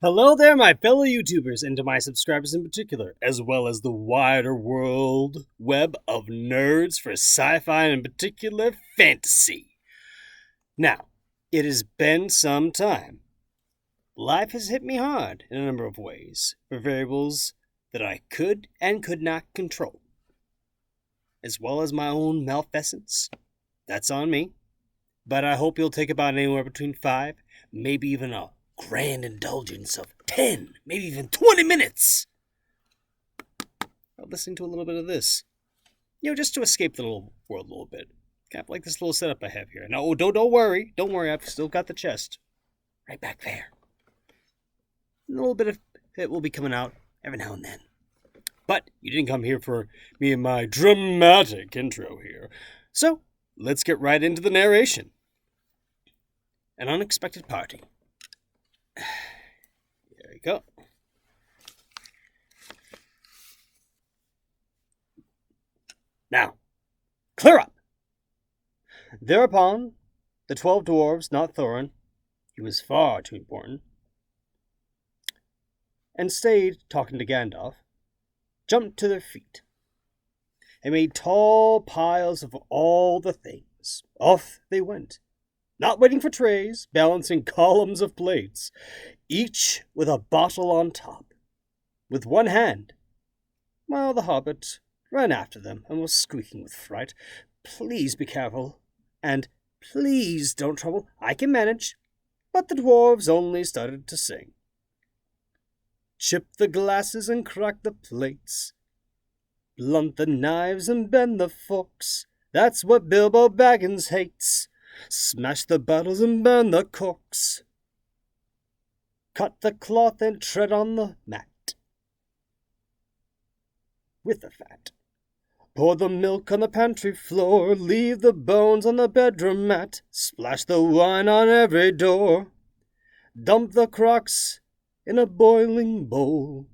Hello there, my fellow YouTubers, and to my subscribers in particular, as well as the wider world web of nerds for sci-fi and in particular fantasy. Now, it has been some time. Life has hit me hard in a number of ways, for variables that I could and could not control, as well as my own malfeasance. That's on me, but I hope you'll take about anywhere between 5, maybe even a grand indulgence of 10, maybe even 20 minutes of listening to a little bit of this. Just to escape the little world a little bit. Kind of like this little setup I have here. Now, don't worry, I've still got the chest right back there. A little bit of it will be coming out every now and then. But you didn't come here for me and my dramatic intro here. So, let's get right into the narration. An unexpected party. There we go. Now, clear up! Thereupon, the 12 dwarves, not Thorin, he was far too important, and stayed talking to Gandalf, jumped to their feet, and made tall piles of all the things. Off they went, not waiting for trays, balancing columns of plates, each with a bottle on top, with one hand, while the Hobbit ran after them and was squeaking with fright. "Please be careful, and please don't trouble, I can manage." But the dwarves only started to sing. Chip the glasses and crack the plates, blunt the knives and bend the forks, that's what Bilbo Baggins hates. Smash the bottles and burn the corks. Cut the cloth and tread on the mat with the fat. Pour the milk on the pantry floor, leave the bones on the bedroom mat, splash the wine on every door. Dump the crocks in a boiling bowl,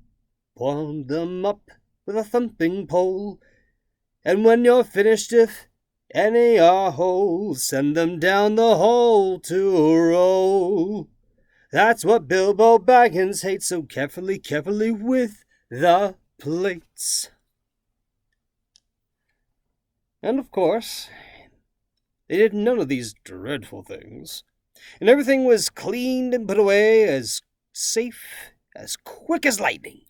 pour them up with a thumping pole, and when you're finished, if any are whole, send them down the hole to roll. That's what Bilbo Baggins hates, so carefully with the plates. And of course, they did none of these dreadful things, and everything was cleaned and put away as safe, as quick as lightning.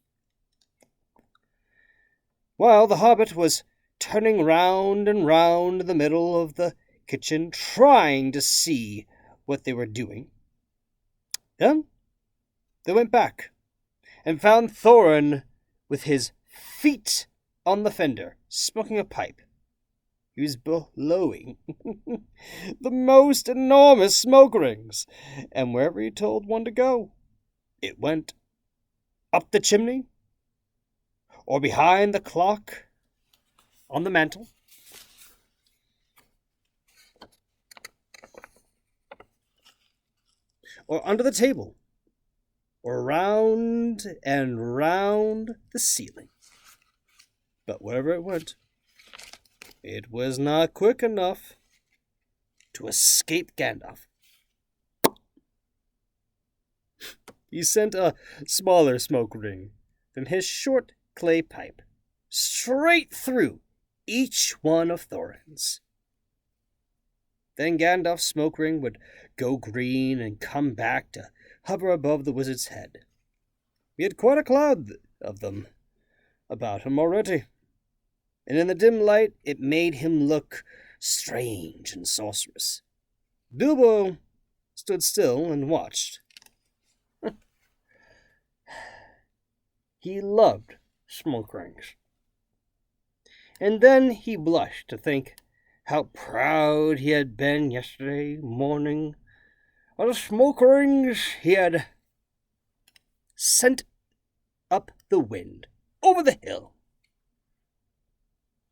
While the Hobbit was turning round and round in the middle of the kitchen, trying to see what they were doing, then they went back and found Thorin with his feet on the fender, smoking a pipe. He was blowing the most enormous smoke rings, and wherever he told one to go, it went up the chimney, or behind the clock on the mantel, or under the table, or round and round the ceiling. But wherever it went, it was not quick enough to escape Gandalf. He sent a smaller smoke ring than his short clay pipe straight through each one of Thorin's. Then Gandalf's smoke ring would go green and come back to hover above the wizard's head. He had quite a cloud of them about him already, and in the dim light it made him look strange and sorcerous. Bilbo stood still and watched. He loved smoke rings. And then he blushed to think how proud he had been yesterday morning of the smoke rings he had sent up the wind, over the hill.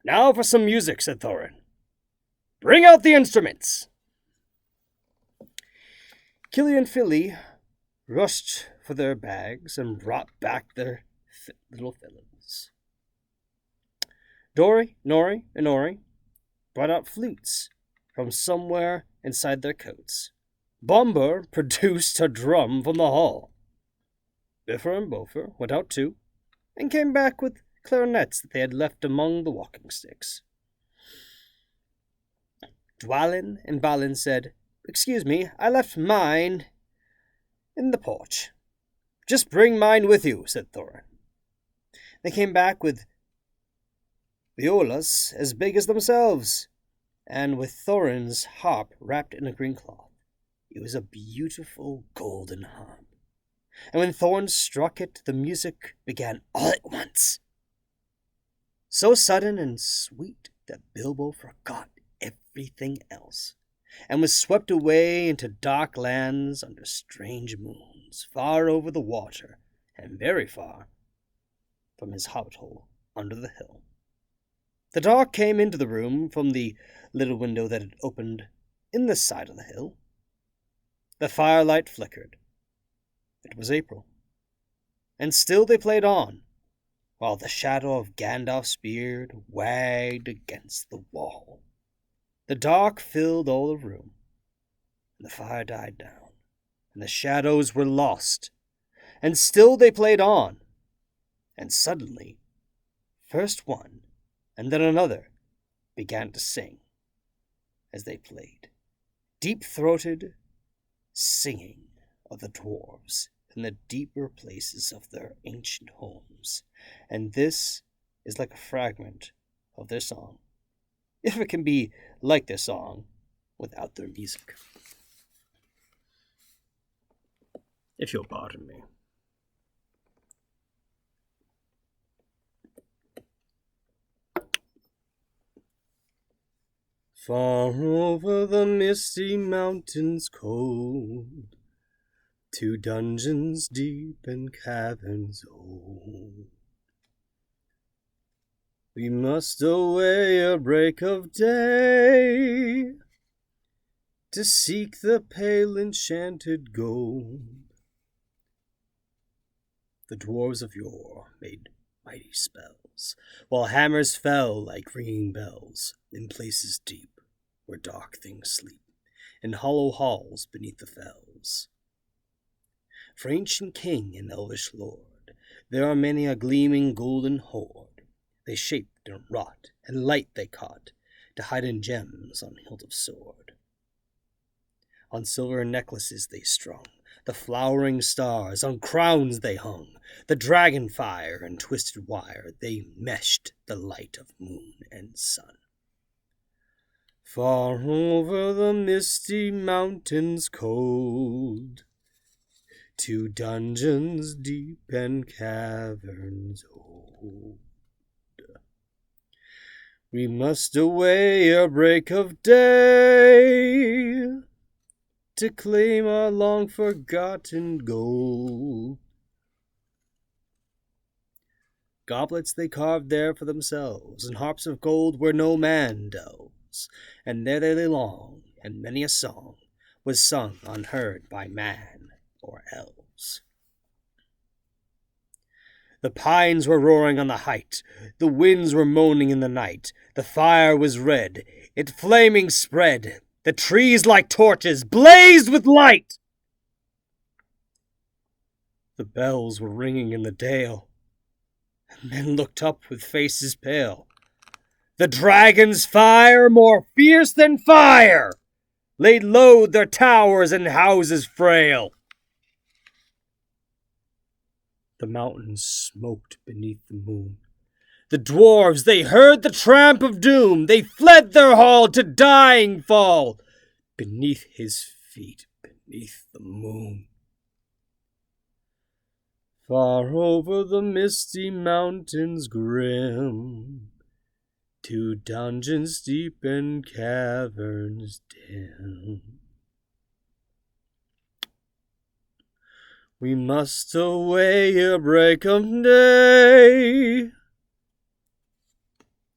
"Now for some music," said Thorin. "Bring out the instruments." Killy and Philly rushed for their bags and brought back their little fiddles. Dory, Nori, and Ori brought out flutes from somewhere inside their coats. Bomber produced a drum from the hall. Bifur and Bofur went out too, and came back with clarinets that they had left among the walking sticks. Dwalin and Balin said, "Excuse me, I left mine in the porch." "Just bring mine with you," said Thorin. They came back with violas as big as themselves, and with Thorin's harp wrapped in a green cloth. It was a beautiful golden harp. And when Thorin struck it, the music began all at once. So sudden and sweet that Bilbo forgot everything else, and was swept away into dark lands under strange moons, far over the water, and very far from his hobbit hole under the hill. The dark came into the room from the little window that had opened in the side of the hill. The firelight flickered. It was April, and still they played on, while the shadow of Gandalf's beard wagged against the wall. The dark filled all the room, and the fire died down, and the shadows were lost, and still they played on, and suddenly, first one and then another began to sing as they played, deep-throated singing of the dwarves in the deeper places of their ancient homes, and this is like a fragment of their song, if it can be like their song without their music. If you'll pardon me. Far over the misty mountains cold, to dungeons deep and caverns old, we must away a break of day, to seek the pale enchanted gold. The dwarves of yore made mighty spells, while hammers fell like ringing bells in places deep where dark things sleep, in hollow halls beneath the fells. For ancient king and elvish lord, there are many a gleaming golden hoard. They shaped and wrought, and light they caught, to hide in gems on hilt of sword. On silver necklaces they strung the flowering stars, on crowns they hung the dragon fire, and twisted wire they meshed the light of moon and sun. Far over the misty mountains cold, to dungeons deep and caverns old, we must away a break of day, to claim our long-forgotten gold. Goblets they carved there for themselves, and harps of gold where no man delves, and there they lay long, and many a song was sung unheard by man or elves. The pines were roaring on the height, the winds were moaning in the night, the fire was red, it flaming spread, the trees like torches blazed with light. The bells were ringing in the dale, and men looked up with faces pale. The dragon's fire, more fierce than fire, laid low their towers and houses frail. The mountains smoked beneath the moon. The dwarves, they heard the tramp of doom. They fled their hall to dying fall, beneath his feet, beneath the moon. Far over the misty mountains grim, to dungeons deep and caverns dim, we must away a break of day,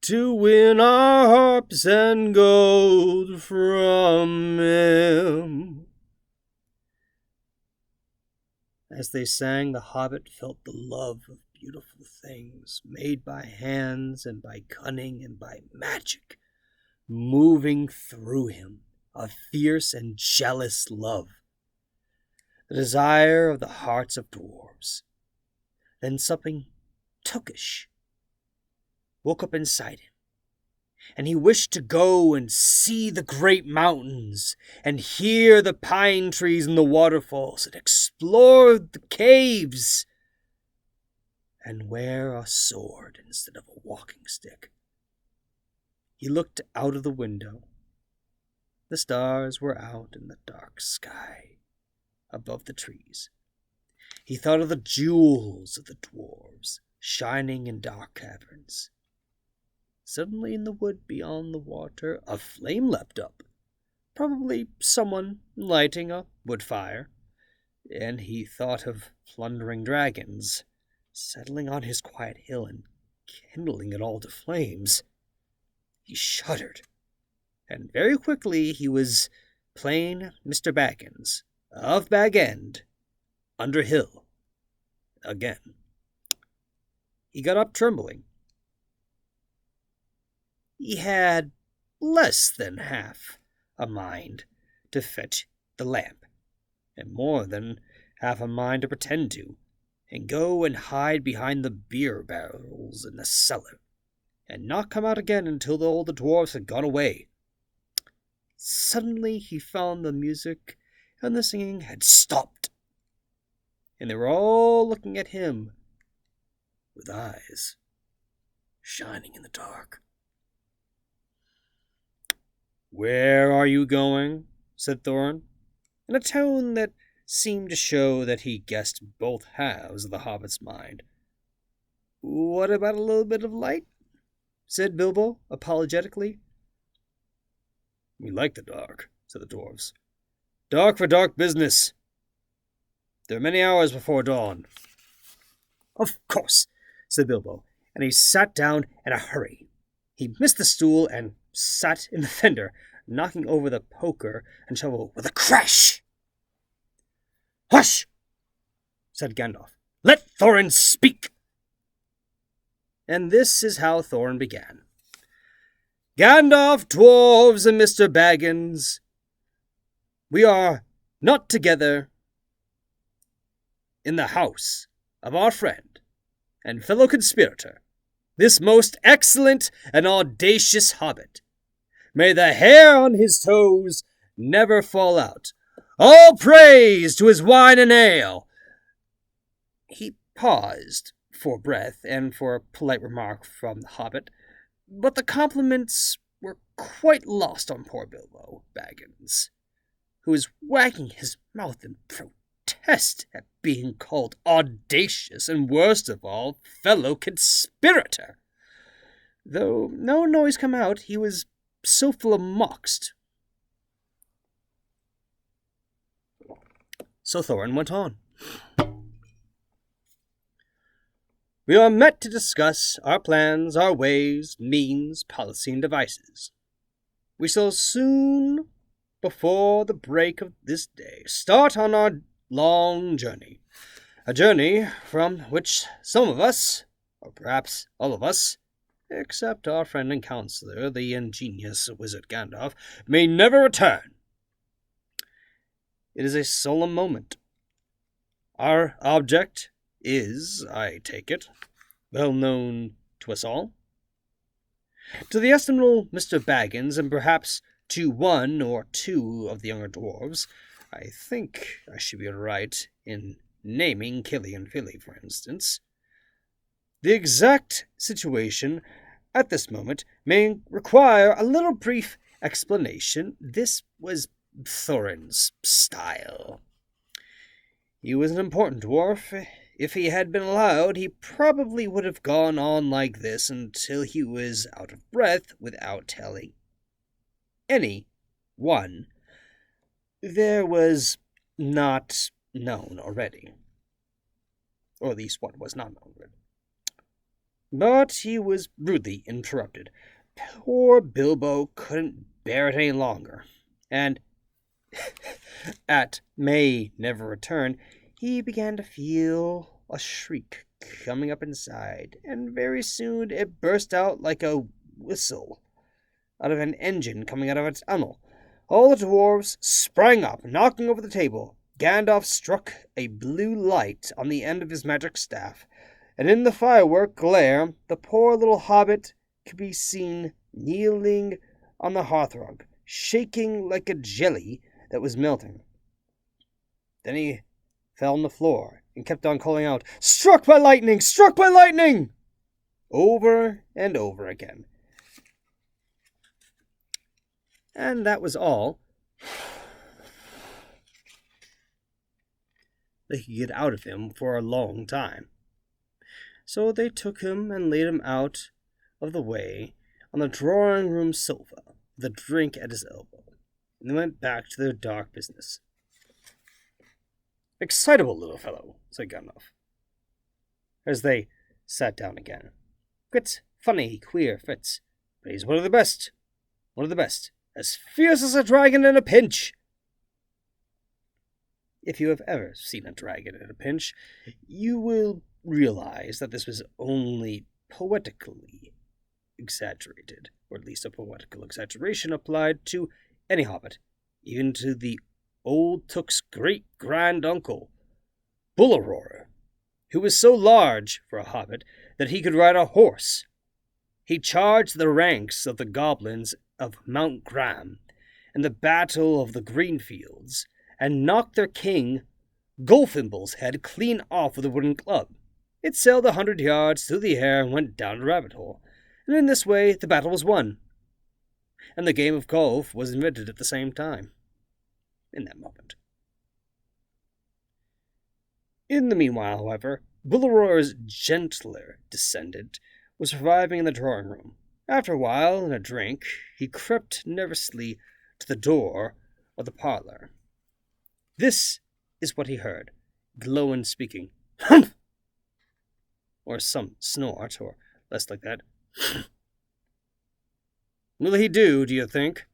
to win our harps and gold from him. As they sang, the hobbit felt the love of beautiful things, made by hands and by cunning and by magic, moving through him, a fierce and jealous love, the desire of the hearts of dwarves, Then something tookish woke up inside him, and he wished to go and see the great mountains, and hear the pine trees and the waterfalls, and explore the caves, and wear a sword instead of a walking stick. He looked out of the window. The stars were out in the dark sky above the trees. He thought of the jewels of the dwarves shining in dark caverns. Suddenly in the wood beyond the water, a flame leapt up, probably someone lighting a wood fire, and he thought of plundering dragons settling on his quiet hill and kindling it all to flames. He shuddered, and very quickly he was plain Mr. Baggins, of Bag End, Underhill, again. He got up trembling. He had less than half a mind to fetch the lamp, and more than half a mind to pretend to, and go and hide behind the beer barrels in the cellar, and not come out again until all the dwarfs had gone away. Suddenly he found the music and the singing had stopped, and they were all looking at him with eyes shining in the dark. "Where are you going?" said Thorin, in a tone that seemed to show that he guessed both halves of the hobbit's mind. "What about a little bit of light?" said Bilbo, apologetically. "We like the dark," said the dwarves. "Dark for dark business. There are many hours before dawn." "Of course," said Bilbo, and he sat down in a hurry. He missed the stool and sat in the fender, knocking over the poker and shovel with a crash. "Hush!" said Gandalf. "Let Thorin speak!" And this is how Thorin began. "Gandalf, dwarves, and Mr. Baggins, we are not together in the house of our friend and fellow conspirator, this most excellent and audacious hobbit. May the hair on his toes never fall out. All praise to his wine and ale." He paused for breath and for a polite remark from the hobbit, but the compliments were quite lost on poor Bilbo Baggins, who was wagging his mouth in protest at being called audacious and, worst of all, fellow conspirator. Though no noise came out, he was so full of moxed. So Thorin went on. "We are met to discuss our plans, our ways, means, policy, and devices. We shall soon, before the break of this day, start on our long journey. A journey from which some of us, or perhaps all of us, except our friend and counselor, the ingenious wizard Gandalf, may never return. It is a solemn moment. Our object is, I take it, well known to us all. To the estimable Mr. Baggins, and perhaps to one or two of the younger dwarves, I think I should be right in naming Killy and Philly, for instance, the exact situation at this moment may require a little brief explanation. This was Thorin's style. He was an important dwarf. If he had been allowed, he probably would have gone on like this until he was out of breath without telling any one there was not known already. Or at least what was not known already. But he was rudely interrupted. Poor Bilbo couldn't bear it any longer, and at may never return, he began to feel a shriek coming up inside, and very soon it burst out like a whistle out of an engine coming out of a tunnel. All the dwarves sprang up, knocking over the table. Gandalf struck a blue light on the end of his magic staff. and in the firework glare the poor little hobbit could be seen kneeling on the hearthrug, shaking like a jelly that was melting. Then he fell on the floor and kept on calling out, "Struck by lightning! Struck by lightning!" over and over again. And that was all they could get out of him for a long time. So they took him and laid him out of the way on the drawing-room sofa, with a drink at his elbow, and they went back to their dark business. "Excitable little fellow," said Gandalf, as they sat down again. "Quite funny, queer fits, but he's one of the best. One of the best. As fierce as a dragon in a pinch." If you have ever seen a dragon in a pinch, you will realize that this was only poetically exaggerated, or at least a poetical exaggeration applied to any hobbit, even to the old Took's great-grand-uncle, Bullaroar, who was so large for a hobbit that he could ride a horse. He charged the ranks of the goblins of Mount Graham in the Battle of the Greenfields, and knocked their king, Gulfimble's head clean off with a wooden club. It sailed 100 yards through the air and went down a rabbit hole, and in this way the battle was won. And the game of golf was invented at the same time, in that moment. In the meanwhile, however, Bullaroar's gentler descendant was surviving in the drawing-room. After a while, and a drink, he crept nervously to the door of the parlor. This is what he heard, Glóin speaking. "Humph!" Or some snort, or less like that. "Will he do you think?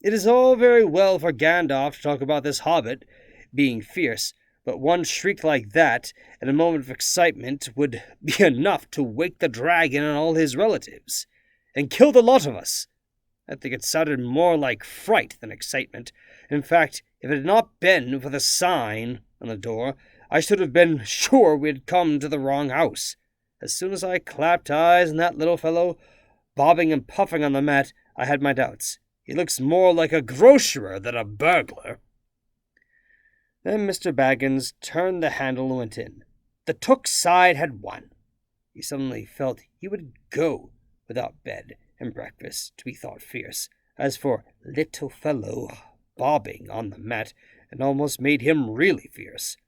It is all very well for Gandalf to talk about this hobbit being fierce, but one shriek like that, in a moment of excitement, would be enough to wake the dragon and all his relatives, and kill the lot of us. I think it sounded more like fright than excitement. In fact, if it had not been for the sign on the door, I should have been sure we had come to the wrong house. As soon as I clapped eyes on that little fellow, bobbing and puffing on the mat, I had my doubts. He looks more like a grocerer than a burglar." Then Mr. Baggins turned the handle and went in. The Took's side had won. He suddenly felt he would go without bed and breakfast to be thought fierce. As for little fellow bobbing on the mat, it almost made him really fierce.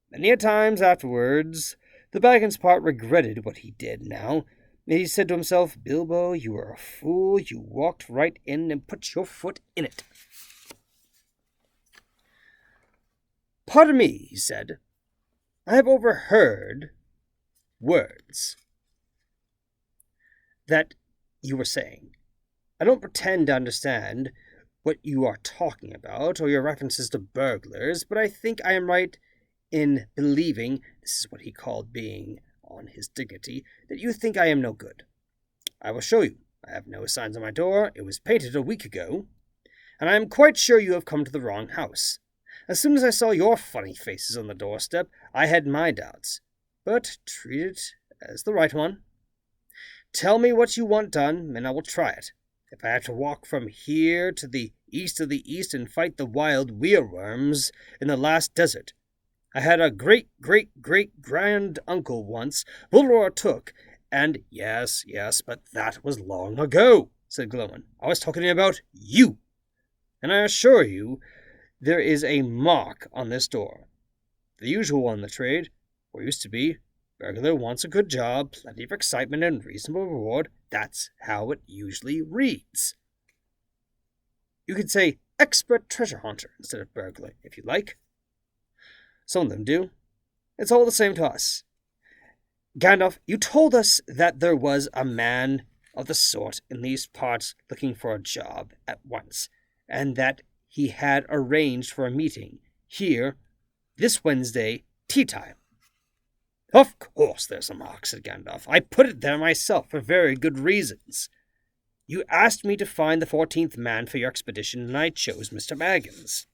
Many a times afterwards, the Baggins part regretted what he did now. He said to himself, "Bilbo, you were a fool. You walked right in and put your foot in it." "Pardon me," he said. "I have overheard words that you were saying. I don't pretend to understand what you are talking about, or your references to burglars, but I think I am right in believing," this is what he called being on his dignity, "that you think I am no good. I will show you. I have no signs on my door. It was painted a week ago, and I am quite sure you have come to the wrong house. As soon as I saw your funny faces on the doorstep, I had my doubts, but treat it as the right one. Tell me what you want done, and I will try it. If I have to walk from here to the east of the east and fight the wild weirworms in the last desert. I had a great-great-great-grand-uncle once, Bullaroar Took, and yes, but that was long ago," said Glóin. "I was talking about you, and I assure you there is a mark on this door. The usual one in the trade, or used to be. Burglar wants a good job, plenty of excitement, and reasonable reward. That's how it usually reads. You could say expert treasure hunter instead of burglar, if you like. Some of them do. It's all the same to us. Gandalf, you told us that there was a man of the sort in these parts looking for a job at once, and that he had arranged for a meeting here this Wednesday, tea time. Of course there's a mark, said Gandalf. I put it there myself for very good reasons. You asked me to find the 14th man for your expedition, and I chose Mr. Baggins.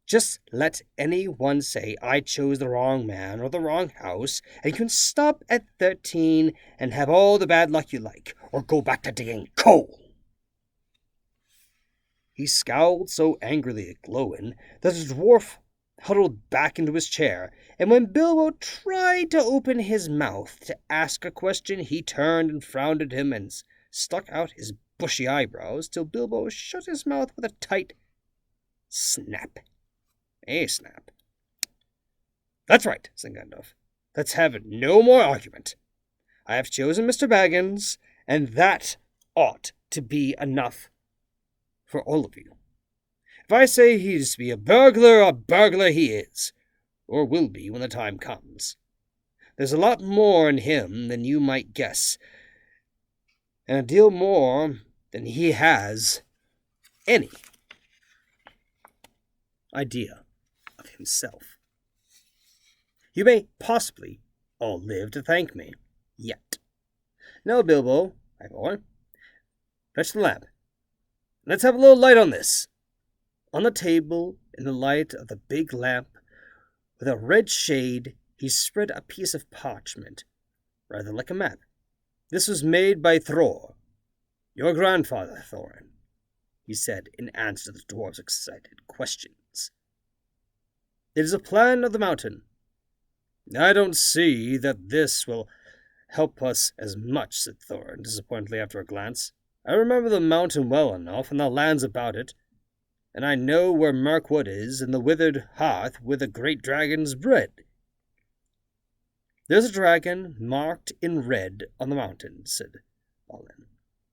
Just let anyone say I chose the wrong man or the wrong house, and you can stop at 13 and have all the bad luck you like, or go back to digging coal. He scowled so angrily at Glowin that the dwarf huddled back into his chair, and when Bilbo tried to open his mouth to ask a question, he turned and frowned at him and stuck out his bushy eyebrows till Bilbo shut his mouth with a tight snap. A snap. That's right, said Gandalf. Let's have no more argument. I have chosen Mr. Baggins, and that ought to be enough for all of you. If I say he's to be a burglar he is, or will be when the time comes. There's a lot more in him than you might guess, and a deal more than he has any idea of himself. You may possibly all live to thank me, yet. Now, Bilbo, my boy, fetch the lamp. Let's have a little light on this. On the table, in the light of the big lamp, with a red shade, he spread a piece of parchment, rather like a map. This was made by Thror, your grandfather, Thorin, he said in answer to the dwarf's excited questions. It is a plan of the mountain. I don't see that this will help us as much, said Thorin disappointedly after a glance. I remember the mountain well enough, and the lands about it, and I know where Mirkwood is, and the withered hearth where the great dragon's bred. There's a dragon marked in red on the mountain, said Balin,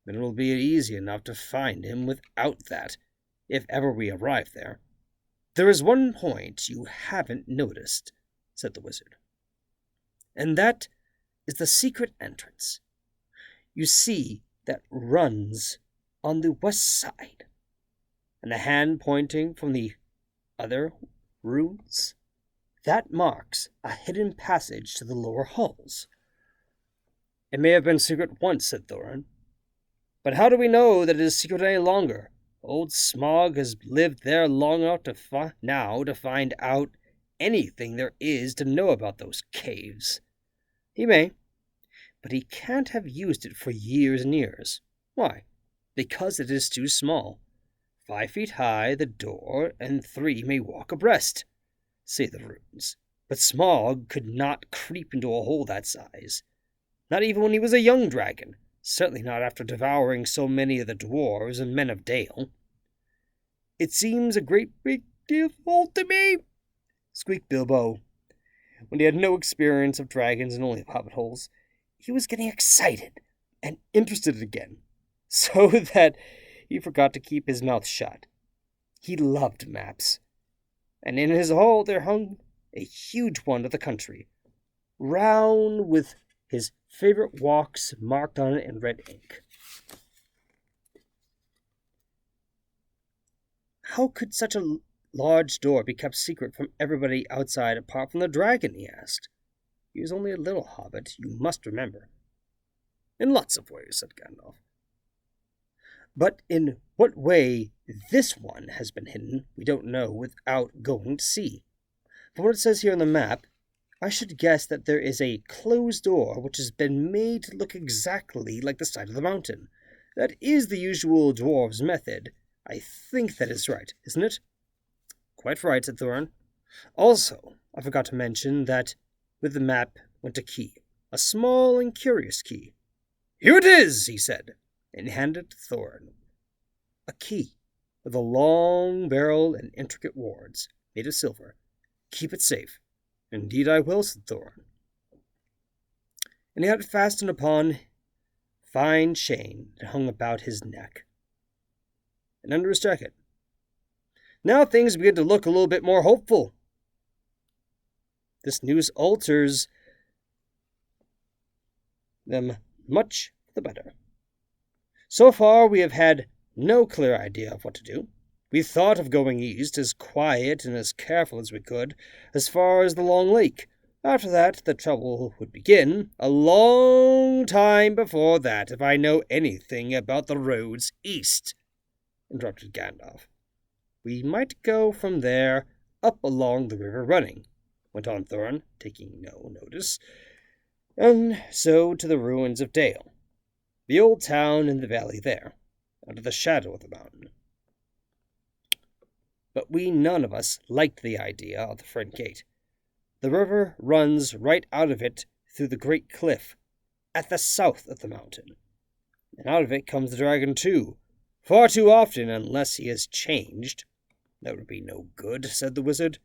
and it will be easy enough to find him without that, if ever we arrive there. There is one point you haven't noticed, said the wizard, and that is the secret entrance. You see, that runs on the west side, and the hand pointing from the other rooms, that marks a hidden passage to the lower halls. It may have been secret once, said Thorin, but how do we know that it is secret any longer? Old Smaug has lived there long enough to find out anything there is to know about those caves. He may, but he can't have used it for years and years. Why? Because it is too small. 5 feet high, the door, and 3 may walk abreast, say the runes. But Smaug could not creep into a hole that size. Not even when he was a young dragon. Certainly not after devouring so many of the dwarves and men of Dale. It seems a great big deal to me, squeaked Bilbo. When he had no experience of dragons and only of hobbit holes, he was getting excited and interested again, so that he forgot to keep his mouth shut. He loved maps, and in his hall there hung a huge one of the country, round with his favorite walks marked on it in red ink. How could such a large door be kept secret from everybody outside apart from the dragon, he asked. He was only a little hobbit, you must remember. In lots of ways, said Gandalf. But in what way this one has been hidden, we don't know without going to see. From what it says here on the map, I should guess that there is a closed door which has been made to look exactly like the side of the mountain. That is the usual dwarves' method. I think that is right, isn't it? Quite right, said Thorin. Also, I forgot to mention that with the map went a key, a small and curious key. Here it is, he said, and handed it to Thorin. A key with a long barrel and intricate wards, made of silver. Keep it safe. Indeed I will, said Thorin. And he had it fastened upon a fine chain that hung about his neck and under his jacket. Now things begin to look a little bit more hopeful. This news alters them much for the better. So far we have had no clear idea of what to do. We thought of going east, as quiet and as careful as we could, as far as the Long Lake. After that, the trouble would begin. A long time before that, if I know anything about the roads east, interrupted Gandalf. We might go from there up along the river running, went on Thorin, taking no notice, and so to the ruins of Dale, the old town in the valley there, under the shadow of the mountain. But we none of us liked the idea of the front gate. The river runs right out of it through the great cliff, at the south of the mountain. And out of it comes the dragon too, far too often unless he has changed. That would be no good, said the wizard.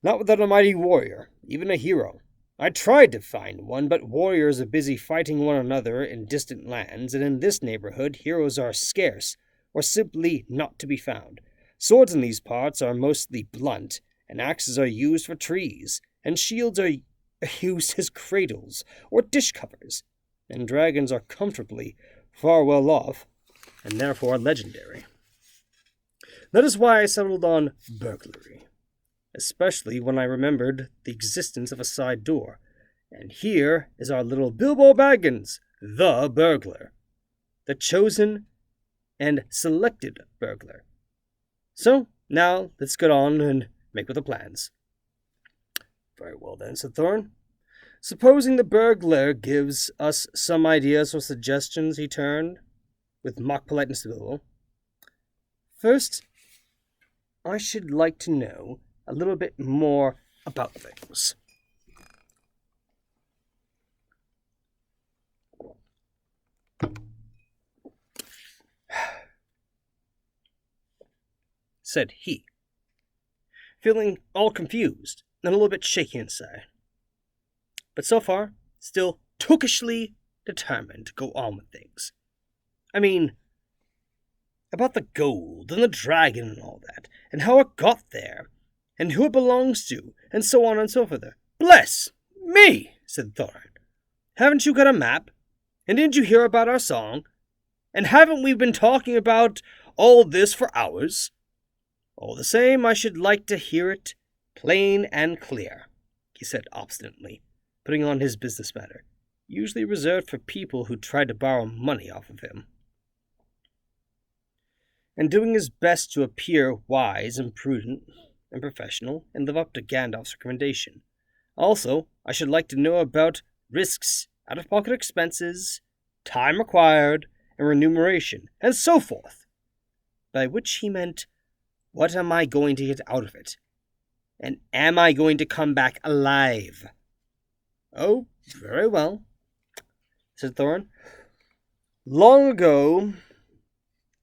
Not without a mighty warrior, even a hero. I tried to find one, but warriors are busy fighting one another in distant lands, and in this neighborhood heroes are scarce, or simply not to be found. Swords in these parts are mostly blunt, and axes are used for trees, and shields are used as cradles or dish covers, and dragons are comfortably far well off, and therefore legendary. That is why I settled on burglary, especially when I remembered the existence of a side door. And here is our little Bilbo Baggins, the burglar, the chosen and selected burglar. So, now let's get on and make with the plans. Very well then, said Thorin. Supposing the burglar gives us some ideas or suggestions, he turned, with mock politeness to Bilbo. First, I should like to know a little bit more about things. Said he, feeling all confused and a little bit shaky inside. But so far, still tookishly determined to go on with things. I mean, about the gold and the dragon and all that, and how it got there, and who it belongs to, and so on and so forth. Bless me, said Thorin. Haven't you got a map? And didn't you hear about our song? And haven't we been talking about all this for hours? All the same, I should like to hear it plain and clear, he said obstinately, putting on his business manner, usually reserved for people who tried to borrow money off of him, and doing his best to appear wise and prudent and professional and live up to Gandalf's recommendation. Also, I should like to know about risks, out-of-pocket expenses, time required, and remuneration, and so forth, by which he meant, what am I going to get out of it? And am I going to come back alive? Oh, very well, said Thorin. Long ago,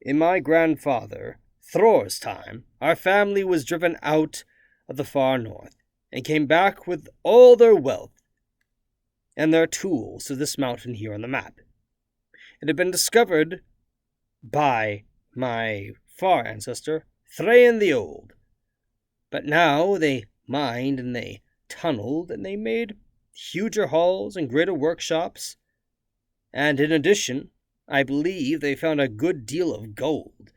in my grandfather Thror's time, our family was driven out of the far north, and came back with all their wealth and their tools to this mountain here on the map. It had been discovered by my far ancestor, Thrain the Old. But now they mined and they tunneled and they made huger halls and greater workshops. And in addition, I believe they found a good deal of gold,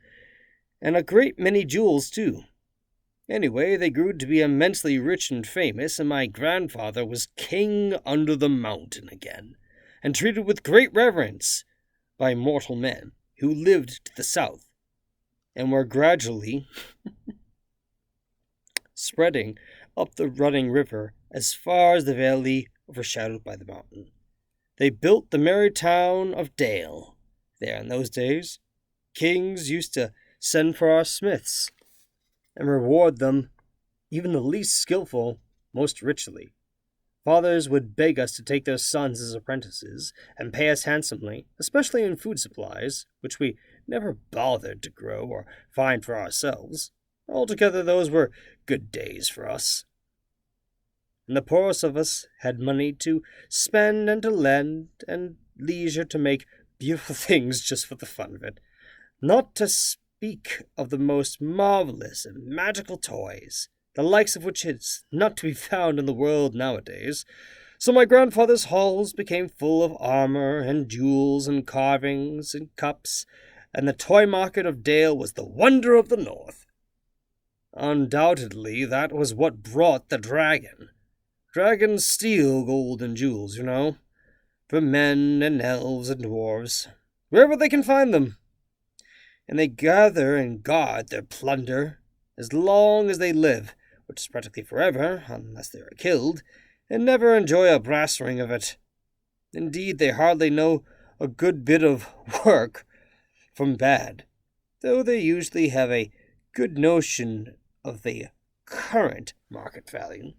and a great many jewels too. Anyway, they grew to be immensely rich and famous, and my grandfather was king under the mountain again, and treated with great reverence by mortal men who lived to the south, and were gradually spreading up the running river as far as the valley overshadowed by the mountain. They built the merry town of Dale. There in those days, kings used to send for our smiths, and reward them, even the least skillful, most richly. Fathers would beg us to take their sons as apprentices, and pay us handsomely, especially in food supplies, which we never bothered to grow or find for ourselves. Altogether, those were good days for us. And the poorest of us had money to spend and to lend, and leisure to make beautiful things just for the fun of it, not to speak of the most marvelous and magical toys, the likes of which is not to be found in the world nowadays. So my grandfather's halls became full of armor and jewels and carvings and cups, and the toy market of Dale was the wonder of the north. Undoubtedly, that was what brought the dragon. Dragons steal gold and jewels, you know, from men and elves and dwarves, wherever they can find them. And they gather and guard their plunder as long as they live, which is practically forever, unless they are killed, and never enjoy a brass ring of it. Indeed, they hardly know a good bit of work from bad, though they usually have a good notion of the current market value.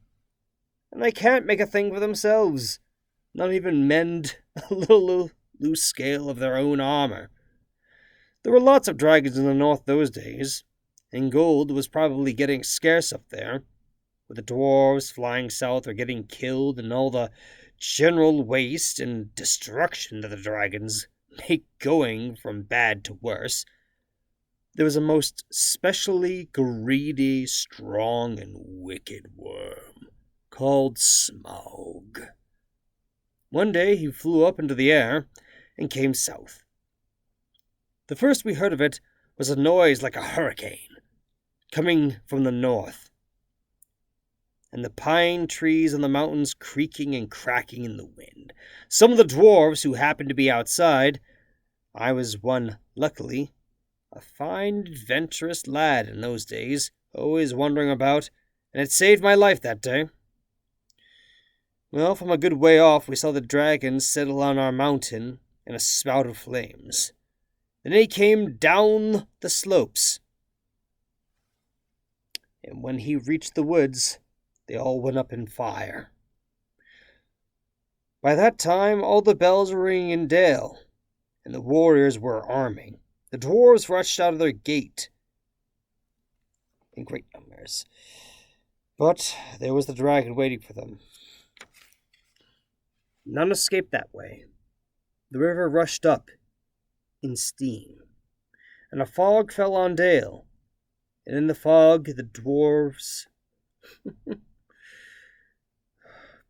And they can't make a thing for themselves, not even mend a little loose scale of their own armor. There were lots of dragons in the north those days, and gold was probably getting scarce up there, with the dwarves flying south or getting killed and all the general waste and destruction that the dragons make going from bad to worse. There was a most specially greedy, strong, and wicked worm called Smaug. One day he flew up into the air and came south. The first we heard of it was a noise like a hurricane, coming from the north, and the pine trees on the mountains creaking and cracking in the wind. Some of the dwarves who happened to be outside, I was one, luckily, a fine adventurous lad in those days, always wandering about, and it saved my life that day. Well, from a good way off, we saw the dragon settle on our mountain in a spout of flames. Then he came down the slopes, and when he reached the woods, they all went up in fire. By that time, all the bells were ringing in Dale, and the warriors were arming. The dwarves rushed out of their gate in great numbers, but there was the dragon waiting for them. None escaped that way. The river rushed up in steam, and a fog fell on Dale, and in the fog the dwarves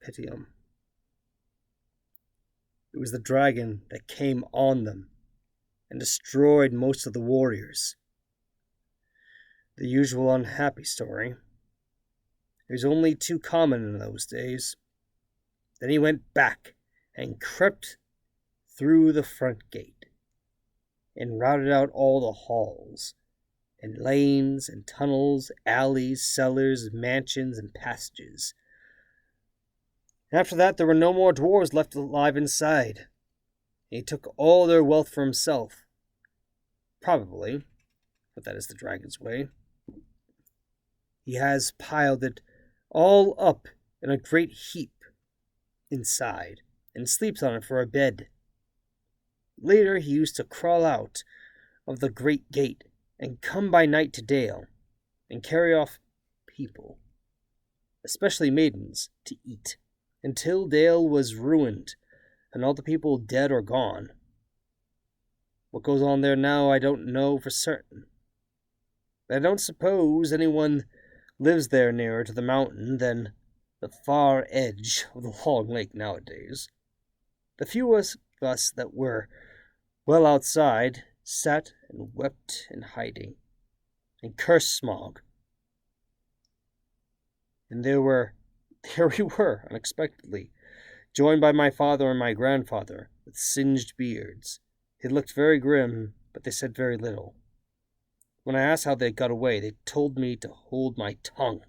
pity them. It was the dragon that came on them and destroyed most of the warriors. The usual unhappy story. It was only too common in those days. Then he went back and crept through the front gate and routed out all the halls and lanes and tunnels, alleys, cellars, mansions, and passages. After that, there were no more dwarves left alive inside. He took all their wealth for himself. Probably, but that is the dragon's way. He has piled it all up in a great heap inside, and sleeps on it for a bed. Later, he used to crawl out of the great gate and come by night to Dale and carry off people, especially maidens, to eat, until Dale was ruined and all the people dead or gone. What goes on there now I don't know for certain. But I don't suppose anyone lives there nearer to the mountain than the far edge of the long lake nowadays. The few of us that were well outside sat and wept in hiding, and cursed Smaug. And there we were, unexpectedly, joined by my father and my grandfather, with singed beards. They looked very grim, but they said very little. When I asked how they got away, they told me to hold my tongue,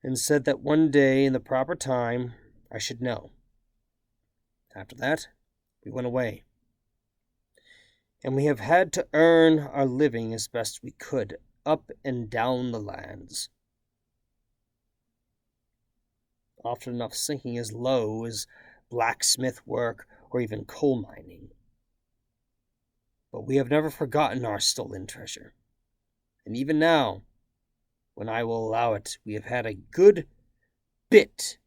and said that one day, in the proper time, I should know. After that, we went away. And we have had to earn our living as best we could, up and down the lands. Often enough sinking as low as blacksmith work or even coal mining. But we have never forgotten our stolen treasure. And even now, when I will allow it, we have had a good bit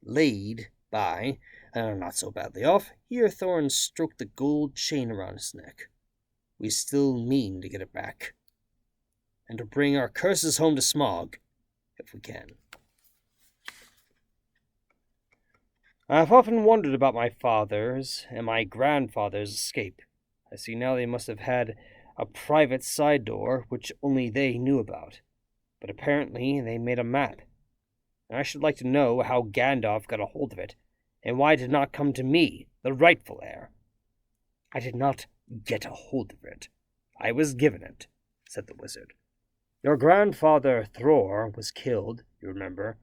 laid by, and are not so badly off. Here Thorn stroked the gold chain around his neck. We still mean to get it back, and to bring our curses home to Smaug, if we can. I have often wondered about my father's and my grandfather's escape. I see now they must have had a private side door which only they knew about. But apparently they made a map. And I should like to know how Gandalf got a hold of it, and why it did not come to me, the rightful heir. I did not get a hold of it. I was given it, said the wizard. Your grandfather Thror was killed, you remember,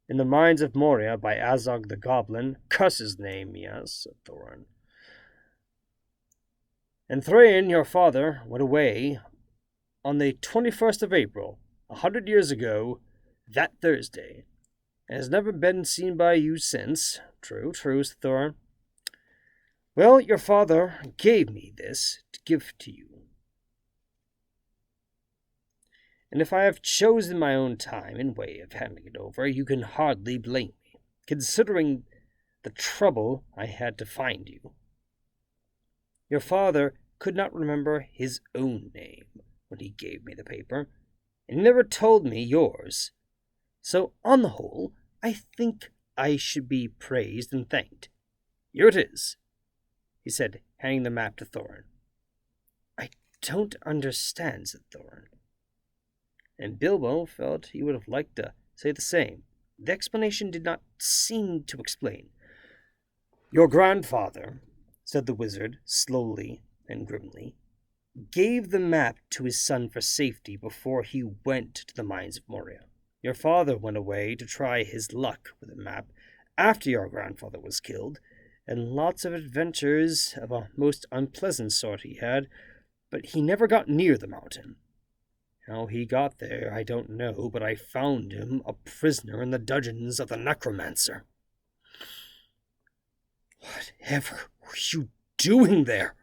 in the mines of Moria by Azog the Goblin. Cuss his name, yes, said Thorin. And Thrain, your father, went away on the 21st of April, 100 years ago, that Thursday, and has never been seen by you since. True, true, said Thorin. Well, your father gave me this to give to you. And if I have chosen my own time and way of handing it over, you can hardly blame me, considering the trouble I had to find you. Your father could not remember his own name when he gave me the paper, and he never told me yours. So, on the whole, I think I should be praised and thanked. Here it is, he said, handing the map to Thorin. I don't understand, said Thorin. And Bilbo felt he would have liked to say the same. The explanation did not seem to explain. Your grandfather, said the wizard, slowly and grimly, gave the map to his son for safety before he went to the mines of Moria. Your father went away to try his luck with the map after your grandfather was killed, and lots of adventures of a most unpleasant sort he had, but he never got near the mountain. How he got there, I don't know, but I found him a prisoner in the dungeons of the necromancer. Whatever were you doing there?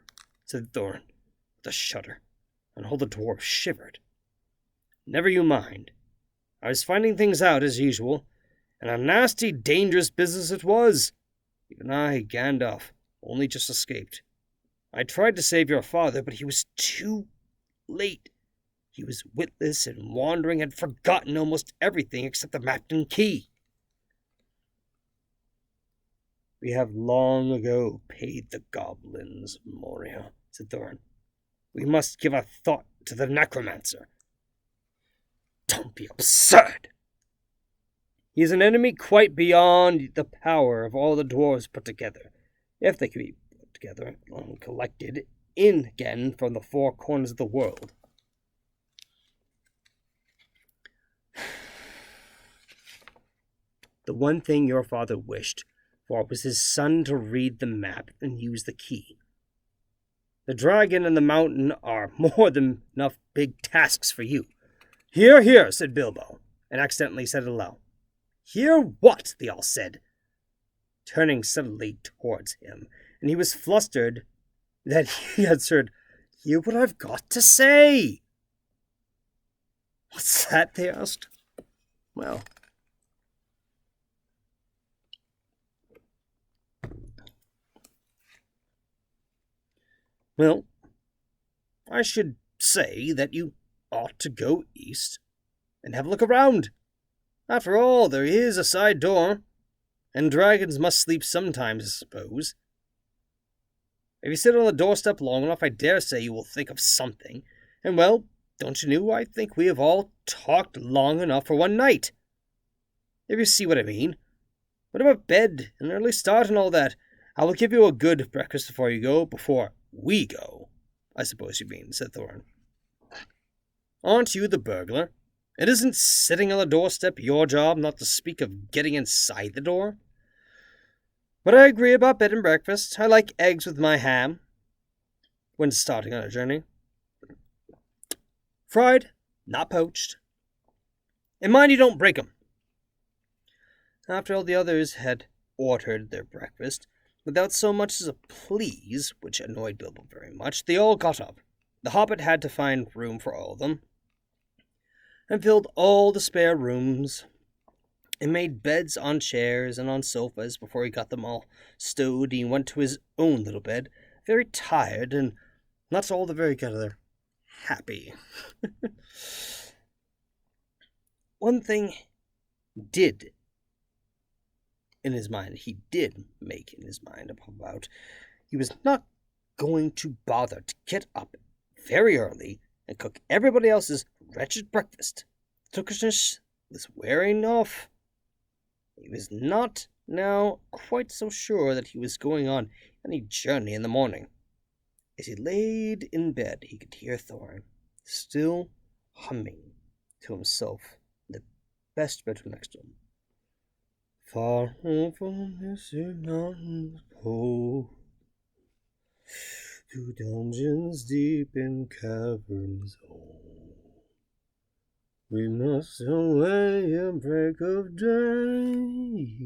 Said Thorin, with a shudder, and all the dwarves shivered. Never you mind. I was finding things out as usual, and a nasty, dangerous business it was. Even I, Gandalf, only just escaped. I tried to save your father, but he was too late. He was witless and wandering, had forgotten almost everything except the map and key. We have long ago paid the goblins, Moria, said Thorin. We must give a thought to the necromancer. Don't be absurd. He is an enemy quite beyond the power of all the dwarves put together, if they can be put together and collected in again from the four corners of the world. The one thing your father wished for was his son to read the map and use the key. The dragon and the mountain are more than enough big tasks for you. Hear, hear, said Bilbo, and accidentally said it aloud. Hear what? They all said, turning suddenly towards him, and he was flustered that he answered, Hear what I've got to say. What's that? They asked. Well, I should say that you ought to go east and have a look around. After all, there is a side door, and dragons must sleep sometimes, I suppose. If you sit on the doorstep long enough, I dare say you will think of something. And well, don't you know, I think we have all talked long enough for one night. If you see what I mean. What about bed, an early start and all that? I will give you a good breakfast before you go, before we go, I suppose you mean, said Thorin. Aren't you the burglar? It isn't sitting on the doorstep your job, not to speak of getting inside the door. But I agree about bed and breakfast. I like eggs with my ham when starting on a journey. Fried, not poached. And mind you don't break 'em. After all the others had ordered their breakfast, without so much as a please, which annoyed Bilbo very much, they all got up. The Hobbit had to find room for all of them, and filled all the spare rooms, and made beds on chairs and on sofas before he got them all stowed. He went to his own little bed, very tired, and not all the very together happy. One thing did he did make in his mind about. He was not going to bother to get up very early and cook everybody else's wretched breakfast. Tookishness was wearing off. He was not now quite so sure that he was going on any journey in the morning. As he laid in bed, he could hear Thorin, still humming to himself in the best bedroom next to him. Far over this mountains cold, to dungeons deep in caverns old, we must away at break of day,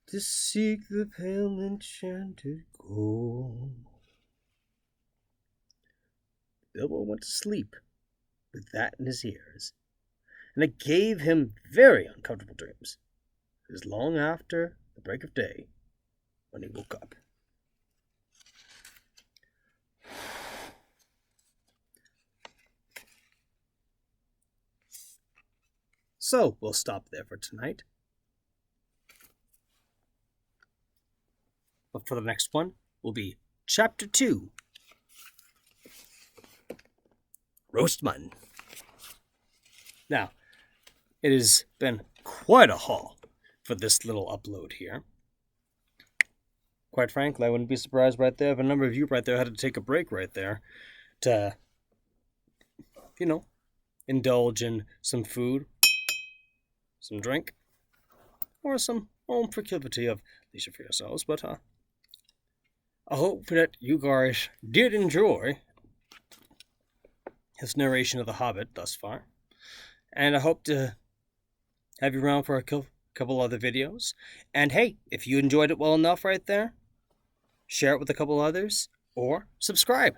to seek the pale enchanted gold. Bilbo went to sleep with that in his ears, and it gave him very uncomfortable dreams. It was long after the break of day when he woke up. So we'll stop there for tonight. But for the next one will be Chapter 2, Roast Mutton. Now, it has been quite a haul for this little upload here. Quite frankly, I wouldn't be surprised right there if a number of you right there had to take a break right there to, indulge in some food, some drink, or some own proclivity of leisure for yourselves. But I hope that you guys did enjoy his narration of The Hobbit thus far. And I hope to have you around for a couple other videos. And hey, if you enjoyed it well enough right there, share it with a couple others, or subscribe.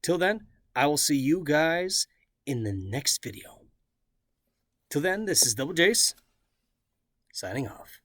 Till then, I will see you guys in the next video. Till then, this is Double Jace, signing off.